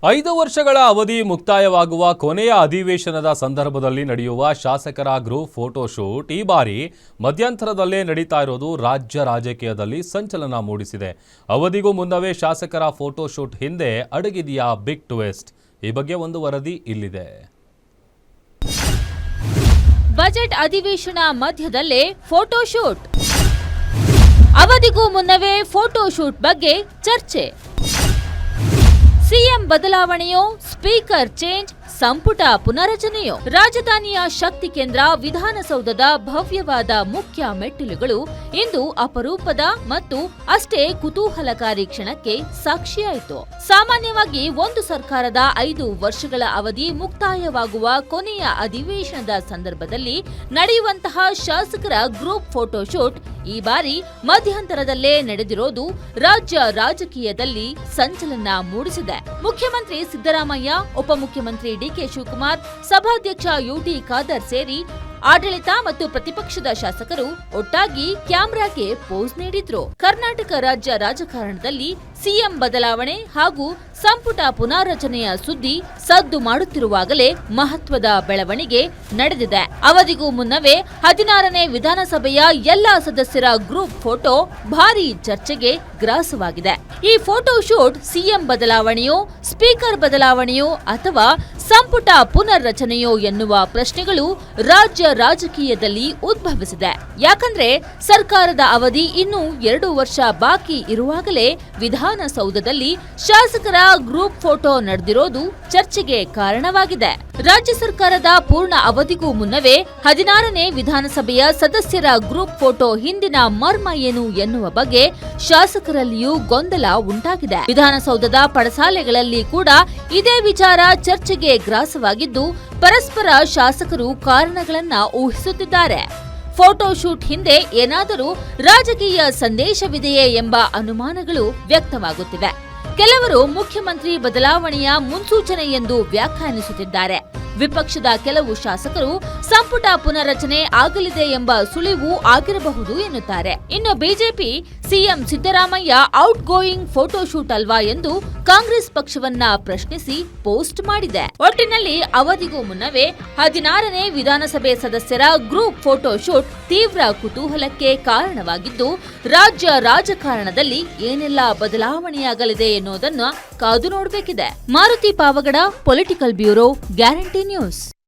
5 ವರ್ಷಗಳ ಅವಧಿ ಮುಕ್ತಾಯವಾಗುವ ಕೊನೆಯ ಅಧಿವೇಶನದ ಸಂದರ್ಭದಲ್ಲಿ ನಡೆಯುವ ಶಾಸಕರ ಗ್ರೂಪ್ ಫೋಟೋ ಶೂಟ್ ಈ ಬಾರಿ ಮಧ್ಯಂತರದಲ್ಲೇ ನಡೀತಾ ಇರೋದು ರಾಜ್ಯ ರಾಜಕೀಯದಲ್ಲಿ ಸಂಚಲನ ಮೂಡಿಸಿದೆ. ಅವಧಿಗೂ ಮುನ್ನವೇ ಶಾಸಕರ ಫೋಟೋ ಶೂಟ್ ಹಿಂದೆ ಅಡಗಿದೆಯಾ ಬಿಗ್ ಟ್ವಿಸ್ಟ್? ಈ ಬಗ್ಗೆ ಒಂದು ವರದಿ ಇಲ್ಲಿದೆ. ಬಜೆಟ್ ಅಧಿವೇಶನ ಮಧ್ಯದಲ್ಲೇ ಫೋಟೋ ಶೂಟ್, ಅವಧಿಗೂ ಮುನ್ನವೇ ಫೋಟೋ ಶೂಟ್ ಬಗ್ಗೆ ಚರ್ಚೆ. ಸಿಎಂ ಬದಲಾವಣೆಯೋ, ಸ್ಪೀಕರ್ ಚೇಂಜ್, ಸಂಪುಟ ಪುನರಚನೆಯೋ? ರಾಜಧಾನಿಯ ಶಕ್ತಿ ಕೇಂದ್ರ ವಿಧಾನಸೌಧದ ಭವ್ಯವಾದ ಮುಖ್ಯ ಮೆಟ್ಟಿಲುಗಳು ಇಂದು ಅಪರೂಪದ ಮತ್ತು ಅಷ್ಟೇ ಕುತೂಹಲಕಾರಿ ಕ್ಷಣಕ್ಕೆ ಸಾಕ್ಷಿಯಾಯಿತು. ಸಾಮಾನ್ಯವಾಗಿ ಒಂದು ಸರ್ಕಾರದ 5 ವರ್ಷಗಳ ಅವಧಿ ಮುಕ್ತಾಯವಾಗುವ ಕೊನೆಯ ಅಧಿವೇಶನದ ಸಂದರ್ಭದಲ್ಲಿ ನಡೆಯುವಂತಹ ಶಾಸಕರ ಗ್ರೂಪ್ ಫೋಟೋ ಶೂಟ್ ಈ ಬಾರಿ ಮಧ್ಯಂತರದಲ್ಲೇ ನಡೆದಿರೋದು ರಾಜ್ಯ ರಾಜಕೀಯದಲ್ಲಿ ಸಂಚಲನ ಮೂಡಿಸಿದೆ. ಮುಖ್ಯಮಂತ್ರಿ ಸಿದ್ದರಾಮಯ್ಯ, ಉಪಮುಖ್ಯಮಂತ್ರಿ ಡಿಕೆ ಶಿವಕುಮಾರ್, ಸಭಾಧ್ಯಕ್ಷ ಯುಟಿ ಖಾದರ್ ಸೇರಿ ಆಡಳಿತ ಮತ್ತು ಪ್ರತಿಪಕ್ಷದ ಶಾಸಕರು ಒಟ್ಟಾಗಿ ಕ್ಯಾಮೆರಾಗೆ ಪೋಸ್ ನೀಡಿದ್ರು. ಕರ್ನಾಟಕ ರಾಜ್ಯ ರಾಜಕಾರಣದಲ್ಲಿ ಸಿಎಂ ಬದಲಾವಣೆ ಹಾಗೂ ಸಂಪುಟ ಪುನಾರಚನೆಯ ಸುದ್ದಿ ಸದ್ದು ಮಾಡುತ್ತಿರುವಾಗಲೇ ಮಹತ್ವದ ಬೆಳವಣಿಗೆ ನಡೆದಿದೆ. ಅವಧಿಗೂ ಮುನ್ನವೇ 16ನೇ ವಿಧಾನಸಭೆಯ ಎಲ್ಲಾ ಸದಸ್ಯರ ಗ್ರೂಪ್ ಫೋಟೋ ಭಾರೀ ಚರ್ಚೆಗೆ ಗ್ರಾಸವಾಗಿದೆ. ಈ ಫೋಟೋ ಶೂಟ್ ಸಿಎಂ ಬದಲಾವಣೆಯೋ, ಸ್ಪೀಕರ್ ಬದಲಾವಣೆಯೋ ಅಥವಾ ಸಂಪುಟ ಪುನರ್ರಚನೆಯೋ ಎನ್ನುವ ಪ್ರಶ್ನೆಗಳು ರಾಜ್ಯ ರಾಜಕೀಯದಲ್ಲಿ ಉದ್ಭವಿಸಿದೆ. ಯಾಕಂದ್ರೆ ಸರ್ಕಾರದ ಅವಧಿ ಇನ್ನೂ 2 ವರ್ಷ ಬಾಕಿ ಇರುವಾಗಲೇ ವಿಧಾನಸೌಧದಲ್ಲಿ ಶಾಸಕರ ಗ್ರೂಪ್ ಫೋಟೋ ನಡೆದಿರೋದು ಚರ್ಚೆಗೆ ಕಾರಣವಾಗಿದೆ. ರಾಜ್ಯ ಸರ್ಕಾರದ ಪೂರ್ಣ ಅವಧಿಗೂ ಮುನ್ನವೇ 16ನೇ ವಿಧಾನಸಭೆಯ ಸದಸ್ಯರ ಗ್ರೂಪ್ ಫೋಟೋ ಹಿಂದಿನ ಮರ್ಮ ಏನು ಎನ್ನುವ ಬಗ್ಗೆ ಶಾಸಕರಲ್ಲಿಯೂ ಗೊಂದಲ ಉಂಟಾಗಿದೆ. ವಿಧಾನಸೌಧದ ಪಡಸಾಲೆಗಳಲ್ಲಿ ಕೂಡ ಇದೇ ವಿಚಾರ ಚರ್ಚೆಗೆ ಗ್ರಾಸವಾಗಿದ್ದು, ಪರಸ್ಪರ ಶಾಸಕರು ಕಾರಣಗಳನ್ನ ಊಹಿಸುತ್ತಿದ್ದಾರೆ. ಫೋಟೋ ಶೂಟ್ ಹಿಂದೆ ಏನಾದರೂ ರಾಜಕೀಯ ಸಂದೇಶವಿದೆಯೇ ಎಂಬ ಅನುಮಾನಗಳು ವ್ಯಕ್ತವಾಗುತ್ತಿವೆ. ಕೆಲವರು ಮುಖ್ಯಮಂತ್ರಿ ಬದಲಾವಣೆಯ ಮುನ್ಸೂಚನೆ ಎಂದು ವ್ಯಾಖ್ಯಾನಿಸುತ್ತಿದ್ದಾರೆ. ವಿಪಕ್ಷದ ಕೆಲವು ಶಾಸಕರು ಸಂಪುಟ ಪುನರ್ರಚನೆ ಆಗಲಿದೆ ಎಂಬ ಸುಳಿವು ಆಗಿರಬಹುದು ಎನ್ನುತ್ತಾರೆ. ಇನ್ನು BJP CM Siddaramaiah out going photo shoot ಅಲ್ವಾ ಎಂದು ಕಾಂಗ್ರೆಸ್ ಪಕ್ಷವನ್ನ ಪ್ರಶ್ನಿಸಿ ಪೋಸ್ಟ್ ಮಾಡಿದೆ. ಒಟ್ಟಿನಲ್ಲಿ ಅವಧಿಗೂ ಮುನ್ನವೇ 16ನೇ ವಿಧಾನಸಭೆ ಸದಸ್ಯರ ಗ್ರೂಪ್ ಫೋಟೋ ಶೂಟ್ ತೀವ್ರ ಕುತೂಹಲಕ್ಕೆ ಕಾರಣವಾಗಿದ್ದು, ರಾಜ್ಯ ರಾಜಕಾರಣದಲ್ಲಿ ಏನೆಲ್ಲ ಬದಲಾವಣೆಯಾಗಲಿದೆ ಎನ್ನುವುದನ್ನು ಕಾದು ನೋಡಬೇಕಿದೆ. Maruti Pavagada, political bureau, guarantee news.